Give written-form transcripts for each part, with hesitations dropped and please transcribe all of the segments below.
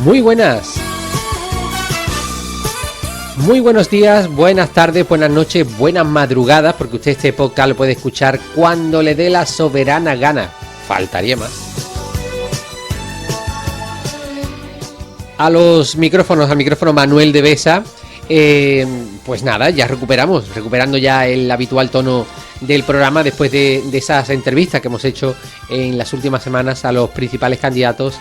Muy buenas. Muy buenos días, buenas tardes, buenas noches, buenas madrugadas, porque usted este podcast lo puede escuchar cuando le dé la soberana gana. Faltaría más. Al micrófono Manuel de Besa. Pues nada, ya recuperando ya el habitual tono del programa después de esas entrevistas que hemos hecho en las últimas semanas a los principales candidatos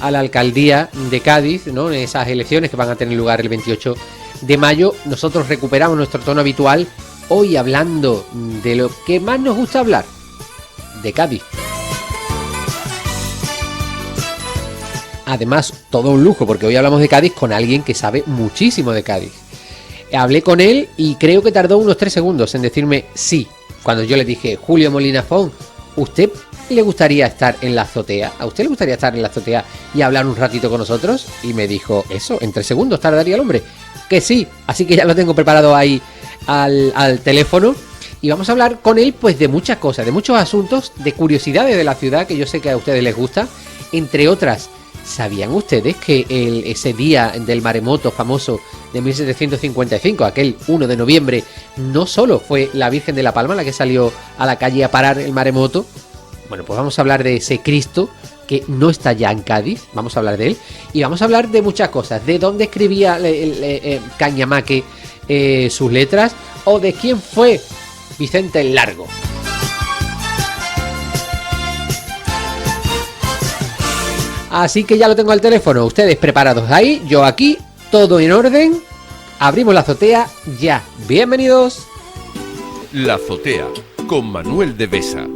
a la alcaldía de Cádiz, ¿no? En esas elecciones que van a tener lugar el 28 de mayo. Nosotros recuperamos nuestro tono habitual, hoy hablando de lo que más nos gusta hablar, de Cádiz. Además, todo un lujo, porque hoy hablamos de Cádiz con alguien que sabe muchísimo de Cádiz. Hablé con él y creo que tardó unos 3 segundos en decirme sí. Cuando yo le dije, Julio Molina Font, ¿usted le gustaría estar en la azotea? ¿A usted le gustaría estar en la azotea y hablar un ratito con nosotros? Y me dijo, eso, en 3 segundos tardaría el hombre. Que sí, así que ya lo tengo preparado ahí al teléfono. Y vamos a hablar con él pues de muchas cosas, de muchos asuntos, de curiosidades de la ciudad que yo sé que a ustedes les gusta. Entre otras, ¿sabían ustedes que ese día del maremoto famoso de 1755, aquel 1 de noviembre, no solo fue la Virgen de la Palma la que salió a la calle a parar el maremoto? Bueno, pues vamos a hablar de ese Cristo que no está ya en Cádiz, vamos a hablar de él, y vamos a hablar de muchas cosas, de dónde escribía Cañamaque sus letras, o de quién fue Vicente el Largo. Así que ya lo tengo al teléfono, ustedes preparados ahí, yo aquí, todo en orden. Abrimos la azotea ya. Bienvenidos. La azotea con Manuel de Besa.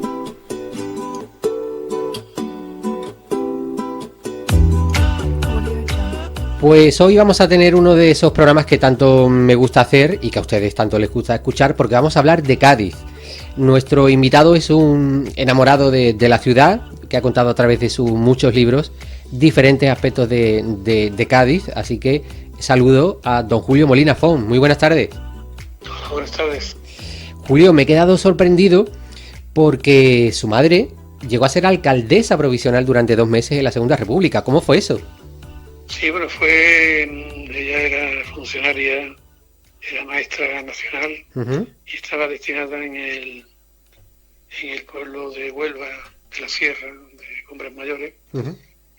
Pues hoy vamos a tener uno de esos programas que tanto me gusta hacer y que a ustedes tanto les gusta escuchar, porque vamos a hablar de Cádiz. Nuestro invitado es un enamorado de la ciudad, que ha contado a través de sus muchos libros diferentes aspectos de Cádiz, así que saludo a don Julio Molina Font. Muy buenas tardes. Buenas tardes. Julio, me he quedado sorprendido porque su madre llegó a ser alcaldesa provisional durante 2 meses en la Segunda República. ¿Cómo fue eso? Sí, bueno, ella era funcionaria, era maestra nacional, y estaba destinada en el pueblo de Huelva, de la Sierra, de Cumbres Mayores,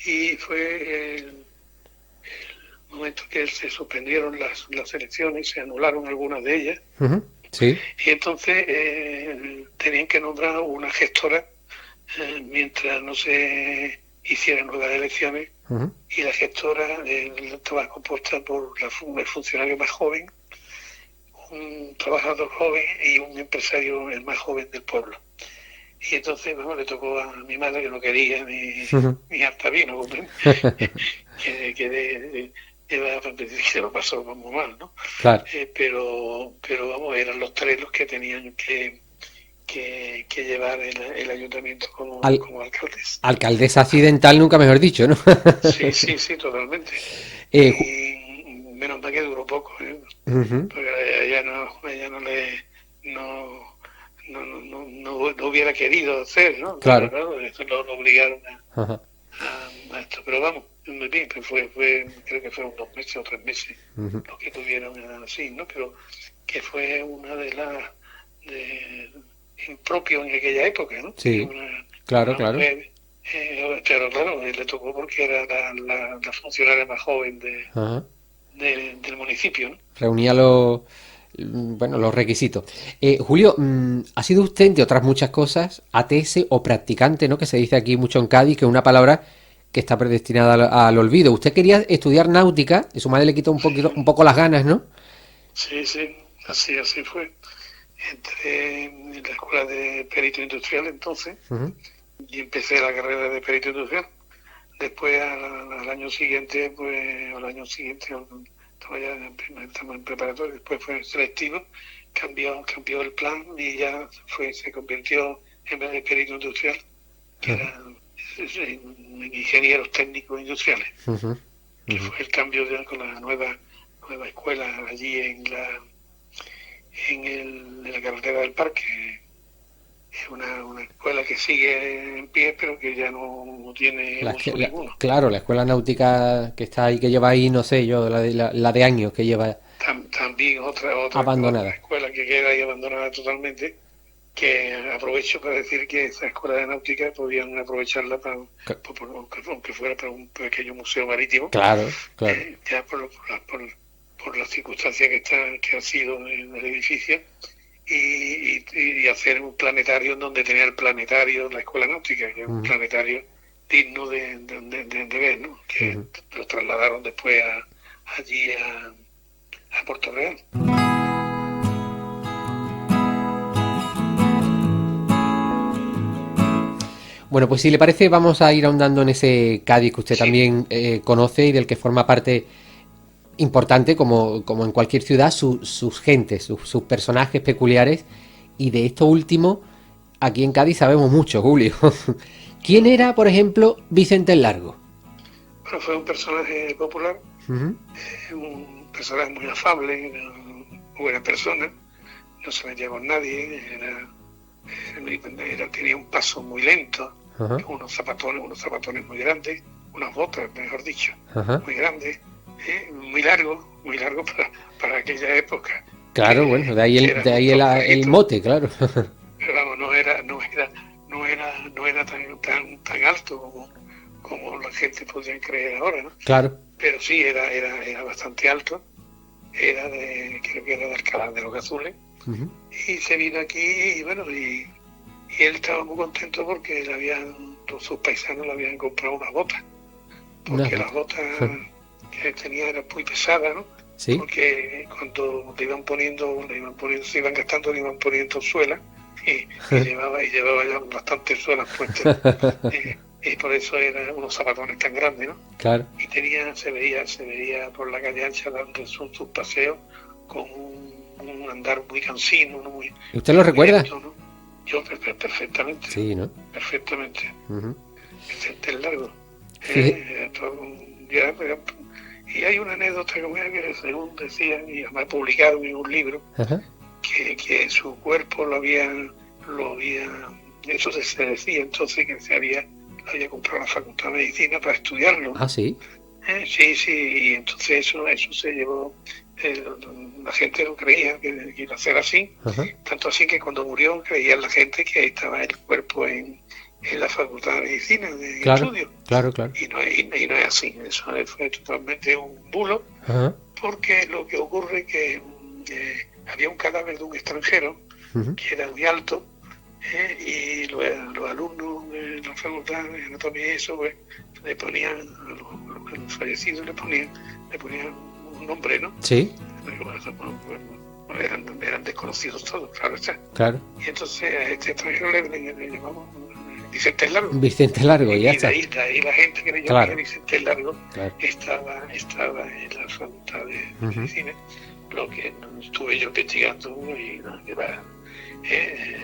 y fue el momento que se suspendieron las elecciones, se anularon algunas de ellas, sí. Y entonces tenían que nombrar una gestora mientras no se hicieran nuevas elecciones, y la gestora estaba compuesta por el funcionario más joven, un trabajador joven y un empresario el más joven del pueblo. Y entonces, bueno, le tocó a mi madre, que no quería ni harta vino, que se lo pasó muy mal, ¿no? Claro. Pero vamos, eran los 3 los que tenían que llevar el ayuntamiento como alcaldes. Alcaldesa accidental, nunca mejor dicho, ¿no? Sí, totalmente. Y menos mal que duró poco, porque ella no hubiera querido hacer, ¿no? Claro. Pero eso lo obligaron a esto. Pero vamos, muy bien, pues creo que fueron 2 meses o 3 meses los que tuvieron así, ¿no? Pero que fue una de las impropio en aquella época, ¿no? Sí, claro. Mujer, pero claro, le tocó porque era la funcionaria más joven del municipio, ¿no? Reunía los requisitos. Julio, ¿ha sido usted, entre otras muchas cosas, ATS o practicante, ¿no? Que se dice aquí mucho en Cádiz, que es una palabra que está predestinada al olvido. Usted quería estudiar náutica y su madre le quitó un poco las ganas, ¿no? Sí, así fue. Entré en la escuela de perito industrial entonces, y empecé la carrera de perito industrial. Después al año siguiente, estaba en preparatoria, después fue selectivo, cambió el plan y ya se convirtió, en vez de perito industrial, que eran ingenieros técnicos industriales, que fue el cambio con la nueva escuela allí en la carretera del Parque, es una escuela que sigue en pie, pero que ya no tiene uso ninguno. Claro, la escuela náutica que está ahí, que lleva ahí, no sé yo, la de años que lleva También otra abandonada. escuela que queda ahí abandonada totalmente, que aprovecho para decir que esa escuela de náutica podían aprovecharla aunque fuera para un pequeño museo marítimo. Claro. Ya por las circunstancias que ha sido en el edificio, y hacer un planetario donde tenía el planetario, la escuela náutica, que es un planetario digno de ver, ¿no? Que lo trasladaron después allí a Puerto Real. Bueno, pues si le parece, vamos a ir ahondando en ese Cádiz que usted también conoce y del que forma parte importante, como en cualquier ciudad, sus gentes, sus personajes peculiares. Y de esto último, aquí en Cádiz sabemos mucho, Julio. ¿Quién era, por ejemplo, Vicente el Largo? Bueno, fue un personaje popular, un personaje muy afable, una buena persona, no se metía con nadie, tenía un paso muy lento, unos zapatones muy grandes, unas botas, mejor dicho, muy grandes, muy largo para aquella época. Claro, bueno, de ahí el mote, claro. Pero vamos, no era tan alto como la gente podría creer ahora, ¿no? Claro. Pero sí era bastante alto, creo que era de Alcalá de los Azules, y se vino aquí, y bueno, y él estaba muy contento porque sus paisanos le habían comprado unas botas, porque las botas que tenía eran muy pesadas, ¿no? ¿Sí? Porque cuando se iban gastando, le iban poniendo suelas, y llevaba ya bastantes suelas puestas, y por eso eran unos zapatones tan grandes, ¿no? Claro. Y se veía por la calle ancha dando sus paseos con un andar muy cansino, ¿no? ¿Usted lo recuerda? Lento, ¿no? Yo perfectamente. Sí, ¿no? Perfectamente. Vicente el Largo. Y hay una anécdota que según decían, y además publicaron en un libro, que su cuerpo lo había, eso se decía entonces, que le había comprado la Facultad de Medicina para estudiarlo. Ah, sí. Sí, y entonces eso se llevó, la gente lo creía que iba a ser así, tanto así que cuando murió creía la gente que estaba el cuerpo en la Facultad de Medicina de estudio. Claro. Y no es así, eso fue totalmente un bulo, porque lo que ocurre es que había un cadáver de un extranjero que era muy alto, y los alumnos de la Facultad de Anatomía y eso, pues, le ponían a los fallecidos le ponían un nombre, ¿no? Sí. Eran desconocidos todos, claro está. Claro. Y entonces a este extranjero le llamamos Vicente el Largo. Vicente el Largo, ya está. De ahí la gente que le llamaba Vicente el Largo estaba en la Facultad de Medicina, lo que estuve yo investigando, y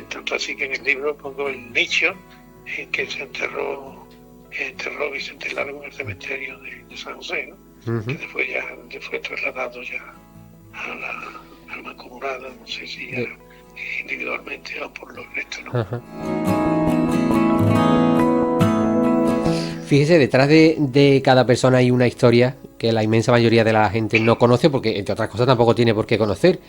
tanto así que en el libro pongo el nicho en que se enterró Vicente el Largo en el cementerio de San José, ¿no? Que después fue trasladado ya a la mancomunada, no sé si individualmente o por los restos, ¿no? Fíjese, detrás de cada persona hay una historia que la inmensa mayoría de la gente no conoce, porque entre otras cosas tampoco tiene por qué conocer.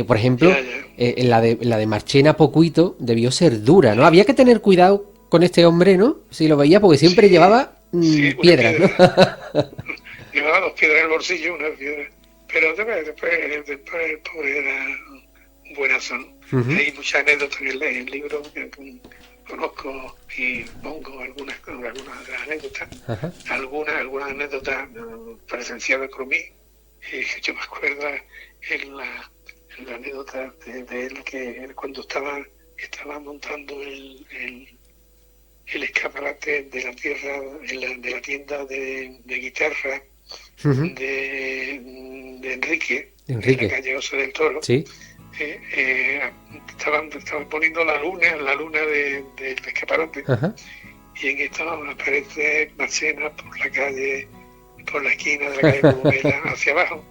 Por ejemplo, la de Marchena Pocuito debió ser dura, ¿no? Había que tener cuidado con este hombre, ¿no? Si lo veía, porque siempre llevaba piedras, ¿no? Llevaba 2 piedras en el bolsillo, una piedra. Pero después el pobre era un buenazo, ¿no? Hay muchas anécdotas en el libro que conozco y pongo algunas de las anécdotas, algunas anécdotas presenciadas por mí. Yo me acuerdo en la anécdota de él, que él cuando estaba montando el escaparate de la tierra, de la tienda de guitarra de Enrique, en la calle Osa del Toro. Sí. Estaban poniendo la luna del escaparate, y en esto aparece Marchena por la esquina de la calle Bobela hacia abajo,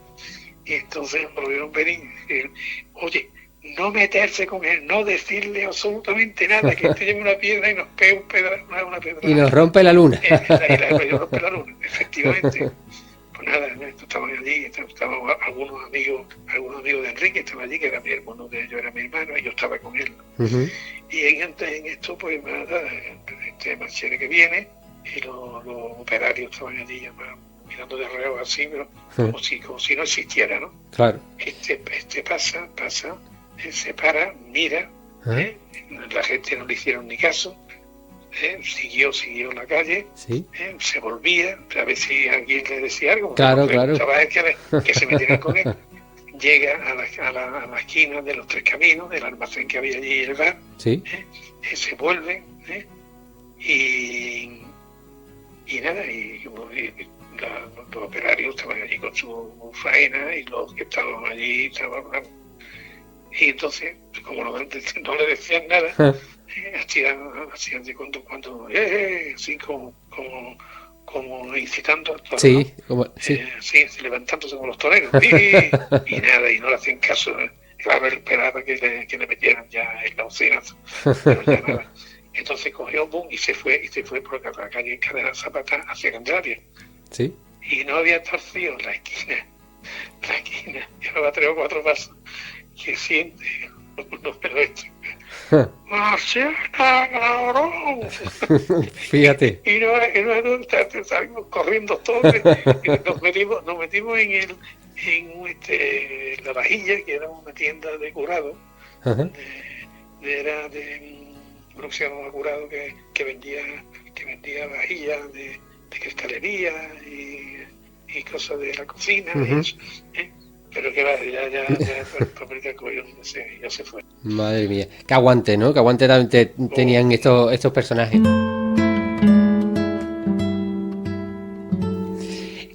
y entonces lo vieron venir y dijeron: oye, no meterse con él, no decirle absolutamente nada, que te lleve una piedra y nos pegue una pedra. Y nos rompe la luna. Y rompe la luna, efectivamente. Pues nada, estaban allí, estaban algunos amigos de Enrique estaban allí, que era mi hermano, de ellos era mi hermano, y yo estaba con él. Uh-huh. Y en esto, pues nada, este Marchene que viene, y los operarios estaban allí ya mirando de reo así, pero como si no existiera, ¿no? Claro. Este pasa, se para, mira, la gente no le hicieron ni caso, siguió la calle, ¿Sí? Se volvía a ver si alguien le decía algo, claro. Que se metieran con él. Llega a la esquina de los Tres Caminos, del almacén que había allí, el bar, ¿sí? Se vuelve, y nada, los operarios estaban allí con su faena, y los que estaban allí estaban, y entonces, como no le decían nada, hacían de cuando así como incitando a todos, sí, ¿no? sí. Sí, levantándose como los toreros, y nada, y no le hacían caso. Claro, él esperaba que le metieran ya en la ocinazo, pero ya nada. Entonces cogió boom y se fue por la calle en Cadena Zapata hacia Candelaria. Sí. Y no había torcido la esquina, llevaba 3 o 4 pasos, que siente los pelos estos. ¡Marchena, cabrón! Fíjate. Y no salimos corriendo todos, y nos metimos en La Vajilla, que era una tienda de curado, era de Luciano Curado, que vendía vajillas de cristalería y cosas de la cocina, y eso, pero que va, ya se fue. Madre mía, que aguante, ¿no? Que aguante también tenían estos personajes.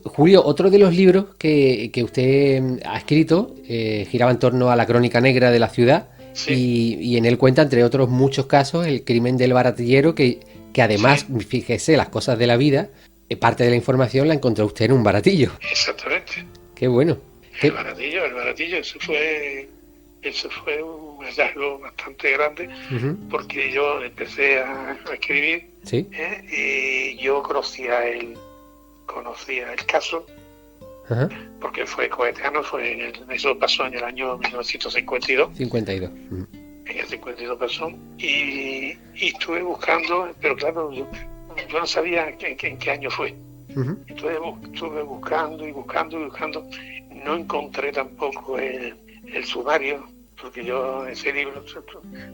Julio, otro de los libros que usted ha escrito giraba en torno a la crónica negra de la ciudad. Sí. Y en él cuenta, entre otros muchos casos, el crimen del baratillero, que además, sí, fíjese, las cosas de la vida, parte de la información la encontró usted en un baratillo. Exactamente. Qué bueno. El baratillo, eso fue un hallazgo bastante grande, porque yo empecé a escribir, ¿sí? Y yo conocía el caso, porque fue coetáneo, eso pasó en el año 1952. 52. En el 52 pasó, y estuve buscando, pero claro, yo no sabía en qué año fue. Entonces estuve buscando, no encontré tampoco el sumario, porque yo ese libro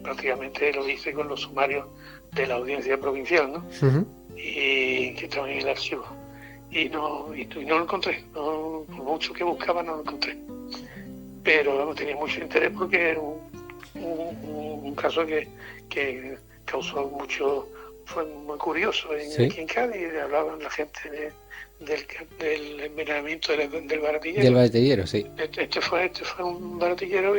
prácticamente lo hice con los sumarios de la audiencia provincial, ¿no? Y que estaban en el archivo. Y no lo encontré, por mucho que buscaba no lo encontré. Pero tenía mucho interés porque era un caso que causó mucho, fue muy curioso aquí en Cádiz. Hablaban la gente del envenenamiento del baratillero. Del baratillero, sí. Este fue un baratillero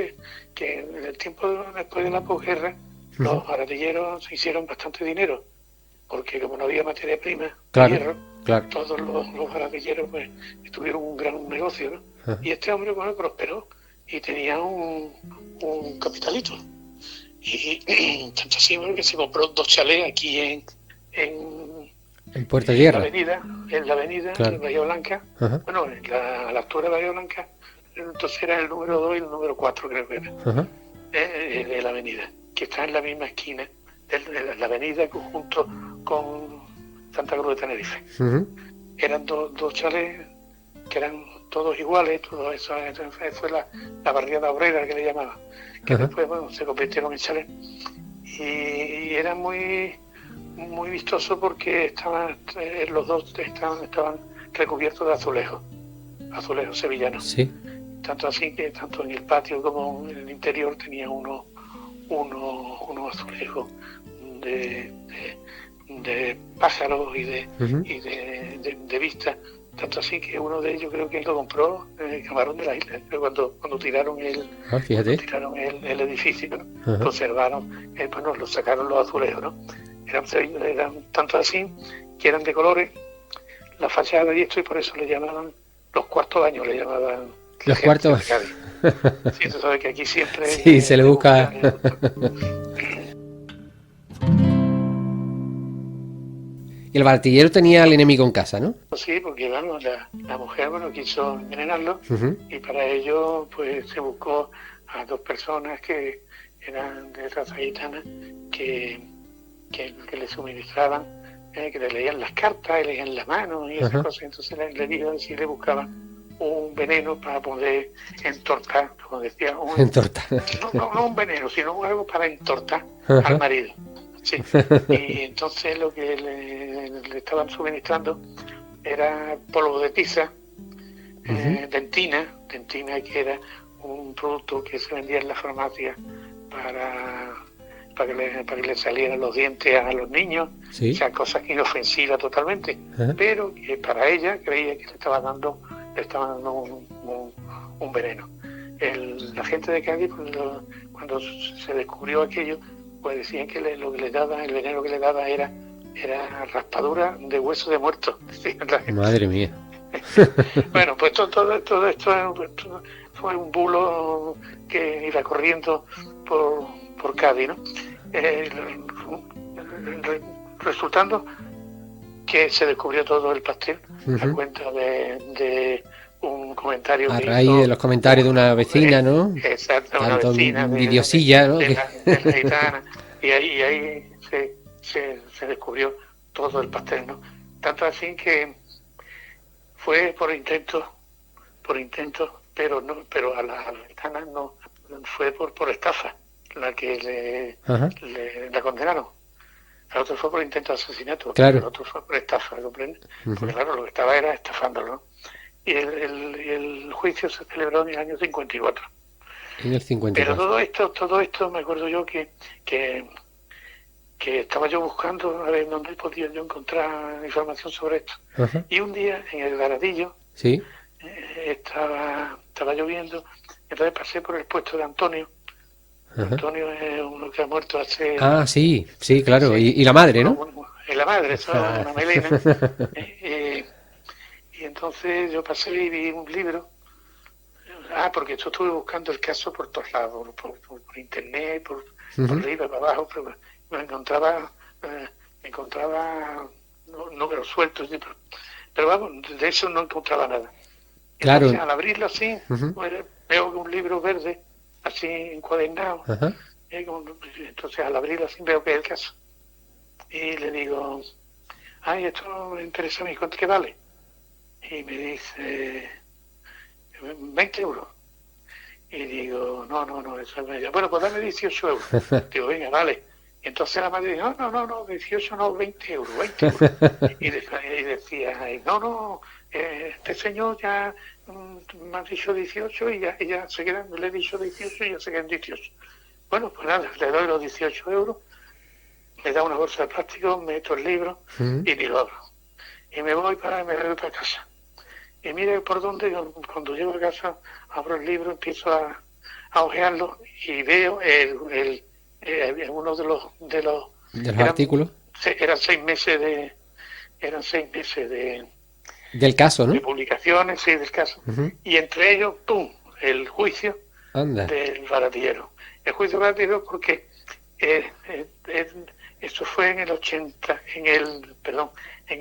que en el tiempo después de la posguerra, los baratilleros se hicieron bastante dinero, porque como no había materia prima, claro, hierro, claro, todos los baratilleros pues tuvieron un gran negocio, ¿no? Y este hombre, bueno, prosperó y tenía un capitalito. Y tanto así, bueno, que se compró 2 chalés aquí en Puerta Tierra, en la avenida, claro, en Bahía Blanca, bueno, a la altura de Bahía Blanca. Entonces era el número 2 y el número 4, creo que era, de la avenida, que está en la misma esquina de la avenida junto con Santa Cruz de Tenerife. Eran dos chalés que eran todos iguales, todo eso fue la barriada obrera que le llamaban, que después, bueno, se convirtieron en chalés, y era muy muy vistoso porque los dos estaban recubiertos de azulejos sevillanos. Sí. Tanto así que tanto en el patio como en el interior tenía unos azulejos de pájaros y de vista. Tanto así que uno de ellos creo que él lo compró en el Camarón de la Isla, cuando tiraron el edificio, ¿no? Conservaron, bueno, lo sacaron los azulejos, ¿no? Eran tanto así que eran de colores la fachada y esto, y por eso le llamaban los cuartos baños, le llamaban la Los gente cuartos. de Cádiz. Sí, tú sabes que aquí siempre Sí, se le busca. Y el Bartillero tenía al enemigo en casa, ¿no? Sí, porque vamos, la mujer bueno, quiso envenenarlo Ujú. y para ello pues se buscó a dos personas que eran de raza gitana que, que le suministraban, que le leían las cartas, le leían las manos y esas Ajá. cosas. Entonces le dijeron si le buscaban un veneno para poder entortar, como decía, En torta. no un veneno, sino algo para entortar Ajá. al marido. Sí. Y entonces lo que le estaban suministrando era polvo de tiza, dentina, que era un producto que se vendía en la farmacia para que le salieran los dientes a los niños, Sí. o sea, cosas inofensivas totalmente, Ajá. pero que para ella creía que le estaban dando un veneno. La gente de Cádiz, cuando se descubrió aquello, pues decían que lo que le daba, el veneno que le daba era raspadura de hueso de muerto. Madre mía. Bueno, pues todo esto fue un bulo que iba corriendo por Cádiz, ¿no? Resultando que se descubrió todo el pastel a cuenta de un comentario A que raíz hizo de los comentarios de una vecina, ¿no? exacto, una Tanto vecina envidiosilla, ¿no? de la gitana, y ahí se descubrió todo el pastel, ¿no? Tanto así que fue por intento, pero a la gitana no fue por estafa la que Ajá. la condenaron. El otro fue por intento de asesinato, Claro. pero el otro fue por estafa, ¿comprende? Porque claro, lo que estaba era estafándolo, ¿no? Y el juicio se celebró en el año 54. En el Pero 54. todo esto me acuerdo yo que estaba yo buscando a ver dónde podía yo encontrar información sobre esto. Ajá. Y un día en el Garadillo Sí. estaba lloviendo, entonces pasé por el puesto de Antonio. Ajá. Antonio es uno que ha muerto hace... Ah, sí, sí, claro. Sí, Y la madre, ¿no? es la madre, eso es una melena. Y entonces yo pasé y vi un libro. Porque yo estuve buscando el caso por todos lados, por internet, por arriba, para abajo, pero me encontraba números sueltos, pero vamos, de eso no encontraba nada. Claro. Entonces al abrirlo así, veo que un libro verde, así encuadernado, Ajá. entonces al abrirlo así veo que es el caso. Y le digo, ay, esto me interesa a mí, ¿cuánto que vale? Y me dice, 20 euros. Y digo, no, eso es medio. Bueno, pues dame 18 euros. Digo, venga, vale. Y entonces la madre dijo, no, 18 no, 20 euros. Y decía, no, este señor ya me ha dicho 18 y ya se quedan, le he dicho 18 y ya se quedan 18. Bueno, pues nada, le doy los 18 euros, me da una bolsa de plástico, meto el libro y ni lo abro. Y me voy para casa. Y mire por dónde, cuando llego a casa, abro el libro, empiezo a hojearlo y veo uno de los artículos. Eran 6 meses del caso, ¿no? de publicaciones, sí, del caso. Y entre ellos, ¡pum!, el juicio del Baratillero. El juicio del Baratillero porque eso fue en el 80, en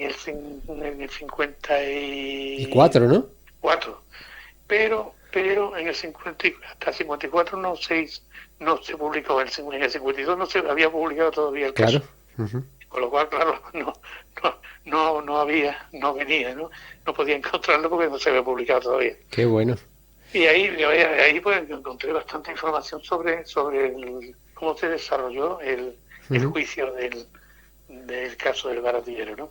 el 54, ¿no? 4. Pero en el 50, hasta el 54 no se publicó, en el 52 no se había publicado todavía el caso. Con lo cual, claro, no venía, ¿no? No podía encontrarlo porque no se había publicado todavía. Qué bueno. Y ahí pues encontré bastante información sobre cómo se desarrolló el juicio del caso del Baratillero, ¿no?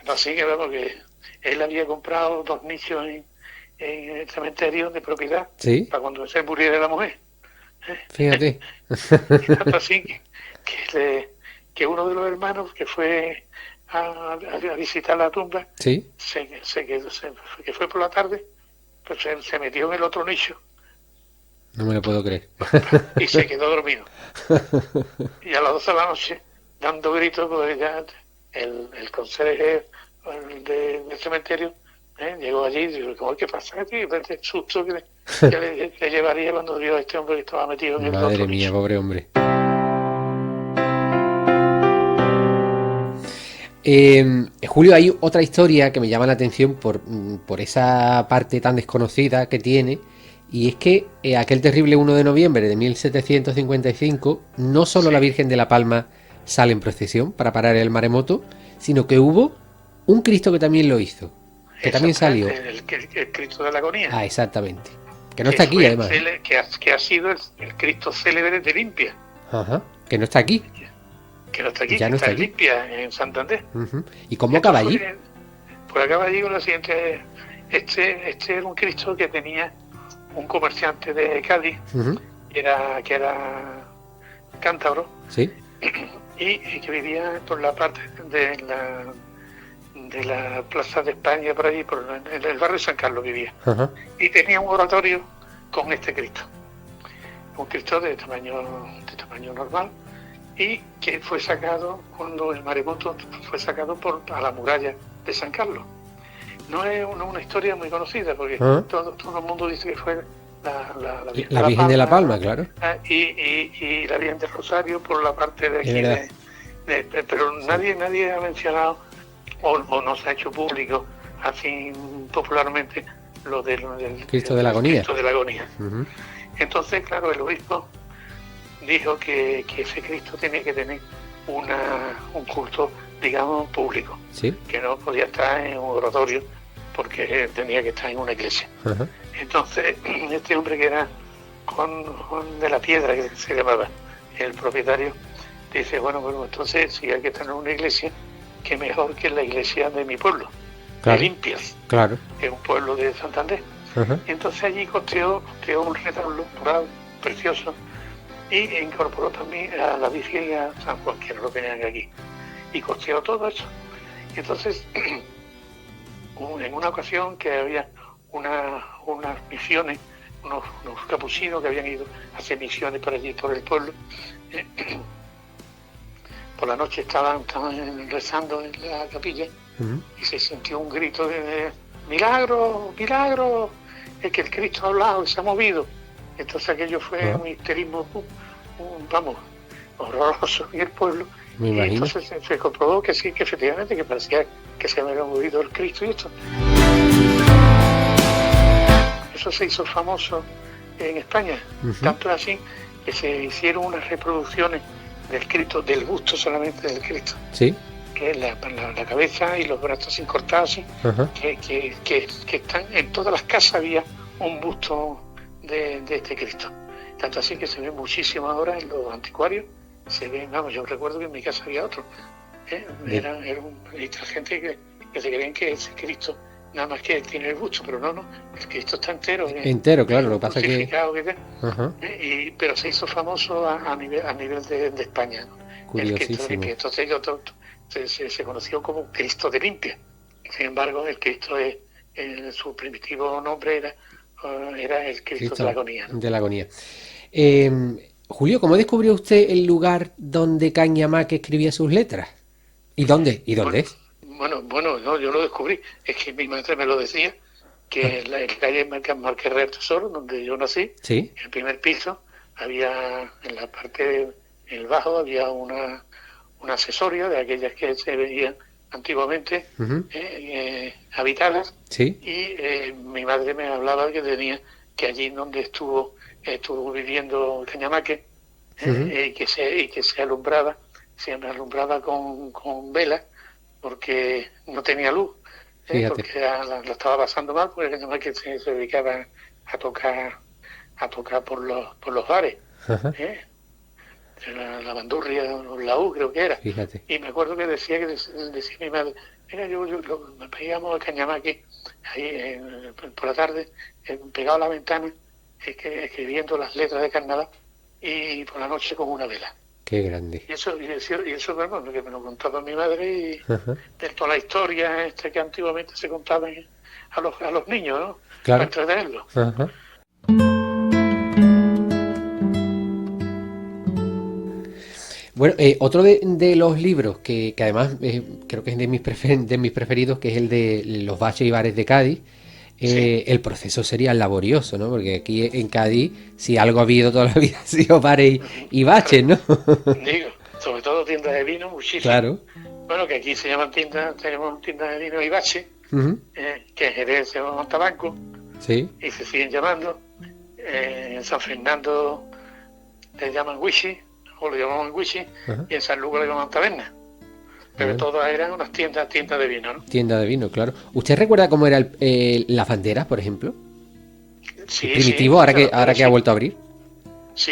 Así que vemos que él había comprado 2 nichos en el cementerio de propiedad para cuando se muriera la mujer. Fíjate. Y tanto así que uno de los hermanos que fue a visitar la tumba, que fue por la tarde, pues se metió en el otro nicho. No me lo puedo creer. Y se quedó dormido. Y a las 12 de la noche, dando gritos, pues ya el conserje del cementerio Llegó allí y dijo, ¿cómo qué pasa aquí? El susto que le llevaría cuando vio a este hombre que estaba metido en el Madre otro mía, bicho. pobre hombre. Julio, hay otra historia que me llama la atención por esa parte tan desconocida que tiene, y es que aquel terrible 1 de noviembre de 1755, no solo la Virgen de la Palma sale en procesión para parar el maremoto, sino que hubo un Cristo que también lo hizo, que también salió. El Cristo de la Agonía. Ah, exactamente. Que no está aquí, además. Que ha sido el Cristo célebre de Limpia. Ajá. Que no está aquí. Que no está aquí, Ya que no está está en aquí. Limpia, en Santander. ¿Y cómo acaba allí? Pues acaba allí con lo siguiente. Este era un Cristo que tenía un comerciante de Cádiz, que era cántabro, sí, y que vivía por la parte de la Plaza de España, por allí, en el barrio de San Carlos vivía. Y tenía un oratorio con este Cristo. Un Cristo de tamaño normal, y que fue sacado cuando el maremoto fue sacado a la muralla de San Carlos. No es una historia muy conocida, porque todo el mundo dice que fue la Virgen de la Palma, claro. Y la Virgen del Rosario por la parte de aquí, pero nadie ha mencionado o no se ha hecho público así popularmente lo del Cristo de la Agonía. Cristo de la Agonía. Entonces, claro, el obispo dijo que ese Cristo tenía que tener un culto, digamos, público, ¿sí? Que no podía estar en un oratorio porque tenía que estar en una iglesia. Entonces, este hombre, que era Juan de la Piedra, que se llamaba, el propietario, dice, bueno, entonces si hay que estar en una iglesia, que mejor que la iglesia de mi pueblo, claro, de Limpias, claro, que es un pueblo de Santander. Entonces allí construyó un retablo dorado precioso, y incorporó también a la Virgen y a San Juan, que no lo tenían aquí, y costeó todo eso. Entonces, en una ocasión que había unas misiones, unos capuchinos que habían ido a hacer misiones por allí, por el pueblo, por la noche estaban rezando en la capilla, y se sintió un grito de ¡milagro, milagro! Es que el Cristo ha hablado y se ha movido. Entonces aquello fue un histerismo, vamos, horroroso en el pueblo. Y entonces se comprobó que sí, que efectivamente, que parecía que se había movido el Cristo y esto. Eso se hizo famoso en España, tanto así que se hicieron unas reproducciones del Cristo, del busto solamente del Cristo. Sí. Que es la cabeza y los brazos sin cortar, así, que están en todas las casas. Había un busto de este Cristo, tanto así que se ve muchísimo ahora en los anticuarios. Se ven, vamos, yo recuerdo que en mi casa había otro, era gente que se creían que ese Cristo nada más que tiene el busto, pero no, el Cristo está entero, claro, lo que pasa que pero se hizo famoso a nivel de España, ¿no? El Cristo de Limpia. Entonces se conoció como Cristo de Limpia. Sin embargo, el Cristo su primitivo nombre era el Cristo de la Agonía, ¿no? De la Agonía. Julio, ¿cómo descubrió usted el lugar donde Cañamaque escribía sus letras? ¿Y dónde? Es? Bueno, no, yo lo descubrí. Es que mi madre me lo decía, que en la calle Marqués del Tesoro, donde yo nací, ¿sí? En el primer piso, había, en la parte, en el bajo, había una accesoria de aquellas que se veían antiguamente, habitadas, ¿sí? Y mi madre me hablaba que allí donde estuvo viviendo Cañamaque, y que se alumbraba con velas, porque no tenía luz, porque la estaba pasando mal, porque Cañamaque se dedicaba a tocar por los bares, la bandurria o la U, creo que era. Fíjate. Y me acuerdo que decía mi madre, mira, yo me pegábamos al Cañamaque ahí por la tarde, pegado a la ventana, escribiendo las letras de carnaval, y por la noche con una vela. Qué grande. Y eso bueno, que me lo contaba mi madre, y de toda la historia que antiguamente se contaban a los niños, ¿no? Claro. Para entretenerlos. Bueno, otro de los libros que además creo que es de mis preferidos, que es el de los baches y bares de Cádiz. Sí, El proceso sería laborioso, ¿no? Porque aquí en Cádiz, si algo ha habido toda la vida, ha sido bares y baches, claro, ¿no? digo, sobre todo tiendas de vino, muchísimo. Claro. Bueno, que aquí se llaman tiendas, tenemos tiendas de vino y bache, Ujú. que en Jerez se llaman tabaco Sí. y se siguen llamando. En San Fernando le llaman Wishi, o le llamaban Wishi, Ajá. y en San Lucas le llaman taberna. Pero Bueno. todas eran unas tiendas de vino, ¿no? Tienda de vino, claro. ¿Usted recuerda cómo era las banderas, por ejemplo? El Sí, sí, primitivo, ahora la ahora bandera que ha sí. vuelto a abrir. Sí,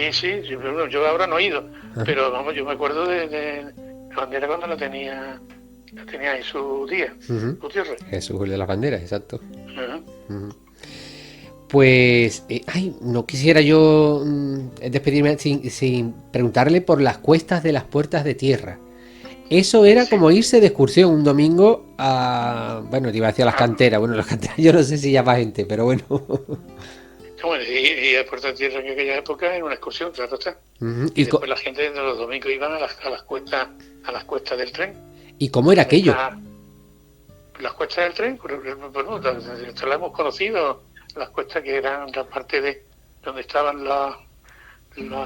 bueno, yo ahora no he ido, Ajá. pero vamos, yo me acuerdo de la bandera cuando la tenía en su día, Ujú. Gutiérrez. Jesús, el de las banderas, exacto. Ajá. Ujú. Pues, no quisiera yo despedirme sin preguntarle por las cuestas de las puertas de tierra. Eso era Sí. como irse de excursión un domingo a, bueno, te iba a decir a las Ah, canteras. Bueno, las canteras yo no sé si llama gente, pero bueno. bueno, y a Puerto de Tierra en aquella época era una excursión, claro está. Ujú. Y después la gente de los domingos iban a las cuestas del tren. ¿Y cómo era aquello? Las cuestas del tren, bueno, esto la hemos conocido, las cuestas que eran la parte de donde estaban las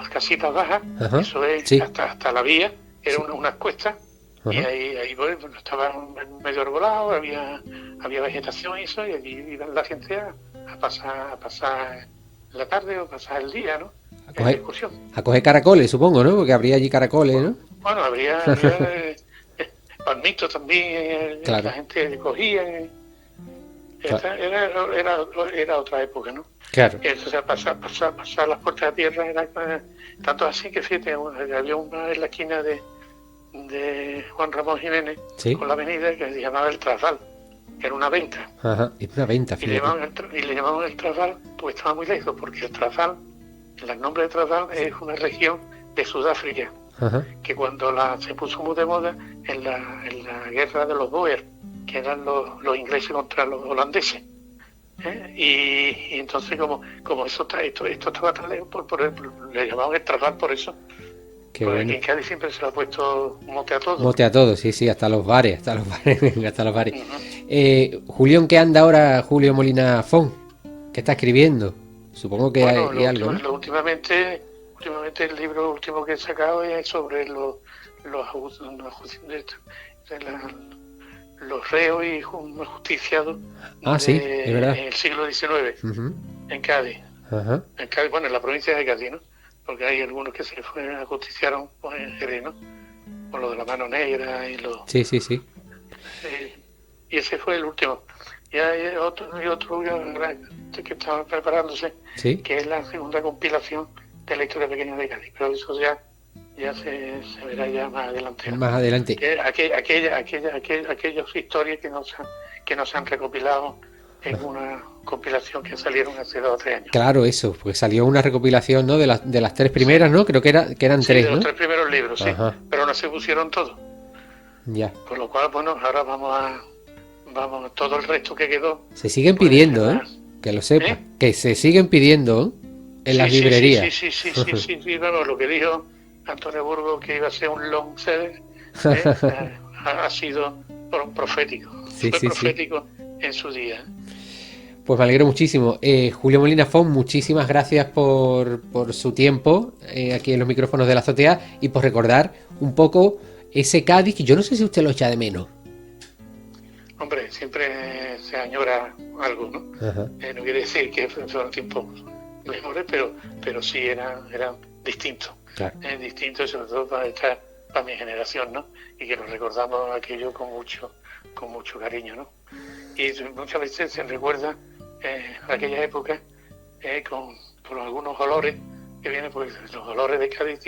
casitas bajas, Ajá. eso es Sí. hasta la vía, era Sí. unas cuestas, y Ajá. ahí bueno, estaba medio arbolado, había vegetación y eso, y allí iba la gente a pasar la tarde o pasar el día, ¿no? A En coger, excursión. a coger caracoles, supongo, ¿no? Porque habría allí caracoles, ¿no? Bueno, había palmitos también, la Claro, gente cogía. claro, Era otra época, ¿no? claro. Entonces, pasar las puertas de tierra era tanto así que fíjate, había una en la esquina de Juan Ramón Jiménez Sí. con la avenida que se llamaba el Trasval, que era una venta. Ajá. Es una venta, Y le fíjate. llamaban le llamaban el Trasval porque estaba muy lejos, porque el Trasval, el nombre de Trasval es una región de Sudáfrica, Ajá. que cuando se puso muy de moda en la guerra de los Boer, que eran los ingleses contra los holandeses. Y entonces como esto estaba tan lejos, le llamaban el Trasval por eso, Qué porque aquí bueno. en Cádiz siempre se le ha puesto mote a todo. Mote a todos, sí, sí, hasta los bares, venga, hasta los bares. Uh-huh. Julio, ¿en qué anda ahora Julio Molina Fon? ¿Qué está escribiendo? Supongo que Bueno, hay algo, ¿no? últimamente el libro último que he sacado es sobre los reos y justiciados Ah, sí, es verdad. en el siglo XIX Ujú. en Cádiz. Ajá. En Cádiz, bueno, en la provincia de Cádiz, ¿no? Porque hay algunos que se fueron ajusticiaron pues, en Jerez, ¿no? Por lo de la mano negra Sí, sí, sí. y ese fue el último. Y hay otro que estaba preparándose, Sí. que es la segunda compilación de la historia pequeña de Cádiz, pero eso ya se verá ya más adelante, ¿no? Más adelante. Que aquellas historias que no se han recopilado en una compilación que salieron hace 2 o 3 años. Claro, eso, pues salió una recopilación, ¿no? De las tres primeras, Sí. ¿no? Creo que eran Sí, tres, de los ¿no? 3 primeros libros, sí, Ajá. pero no se pusieron todos. Ya. Con lo cual, bueno, ahora vamos, todo el resto que quedó. Se siguen Pues, pidiendo, ¿eh? quedar. Que lo sepa. ¿Eh? Que se siguen pidiendo en las librerías. Sí, vamos, lo que dijo Antonio Burgos que iba a ser un long seller, ha sido profético. Sí, Fue sí, sí. profético en su día. Pues me alegro muchísimo. Julio Molina Fon, muchísimas gracias por su tiempo aquí en los micrófonos de la azotea y por recordar un poco ese Cádiz que yo no sé si usted lo echa de menos. Hombre, siempre se añora algo, ¿no? Ajá. No quiere decir que fueron tiempos mejores, pero sí eran distintos. Claro. Distintos, sobre todo para mi generación, ¿no? Y que nos recordamos aquello con mucho cariño, ¿no? Y muchas veces se recuerda aquella época por algunos olores que vienen, pues los olores de Cádiz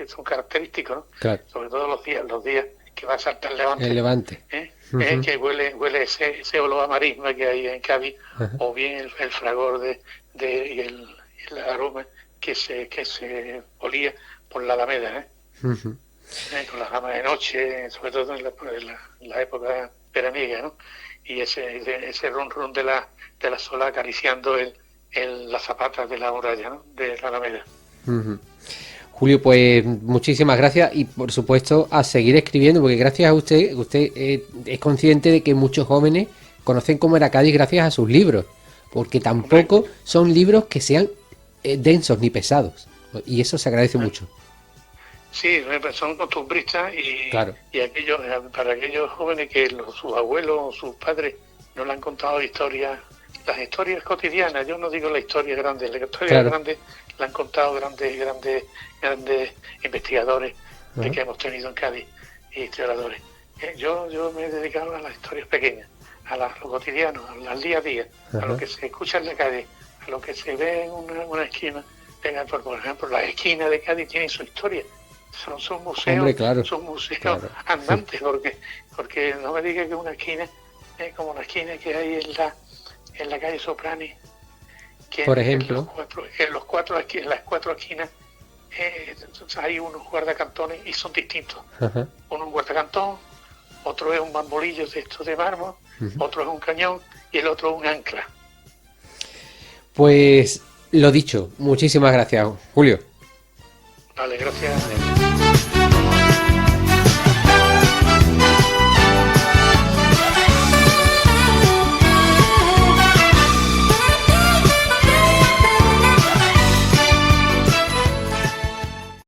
son característicos, ¿no? Claro. Sobre todo los días que va a saltar el Levante. El Levante. Uh-huh. Que huele ese olor a marisma que hay en Cádiz, uh-huh. O bien el fragor y el aroma que se olía por la Alameda, Uh-huh. Con las ramas de noche, sobre todo en la época veraniega, ¿no? Y ese rum de la sola acariciando las zapatas de la muralla, ¿no? De la Alameda. Uh-huh. Julio, pues muchísimas gracias y por supuesto a seguir escribiendo, porque gracias a usted es consciente de que muchos jóvenes conocen cómo era Cádiz gracias a sus libros, porque tampoco son libros que sean densos ni pesados, y eso se agradece mucho. Sí, son costumbristas y, claro. Y aquellos, para aquellos jóvenes que sus abuelos o sus padres no le han contado historias, las historias cotidianas, yo no digo la historia grande, la historia grande la han contado grandes investigadores de que hemos tenido en Cádiz y historiadores. Yo me he dedicado a las historias pequeñas, a lo cotidiano, al día a día, a lo que se escucha en la calle, a lo que se ve en una esquina. Por ejemplo, las esquinas de Cádiz tienen su historia. Son museos, Hombre, son museos andantes, porque no me diga que una esquina es como la esquina que hay en la calle Soprani, que por ejemplo, en las cuatro esquinas hay unos guardacantones y son distintos. Uno es un guardacantón, otro es un bambolillo de estos de mármol, otro es un cañón y el otro es un ancla. Pues lo dicho, muchísimas gracias, Julio. Vale, gracias.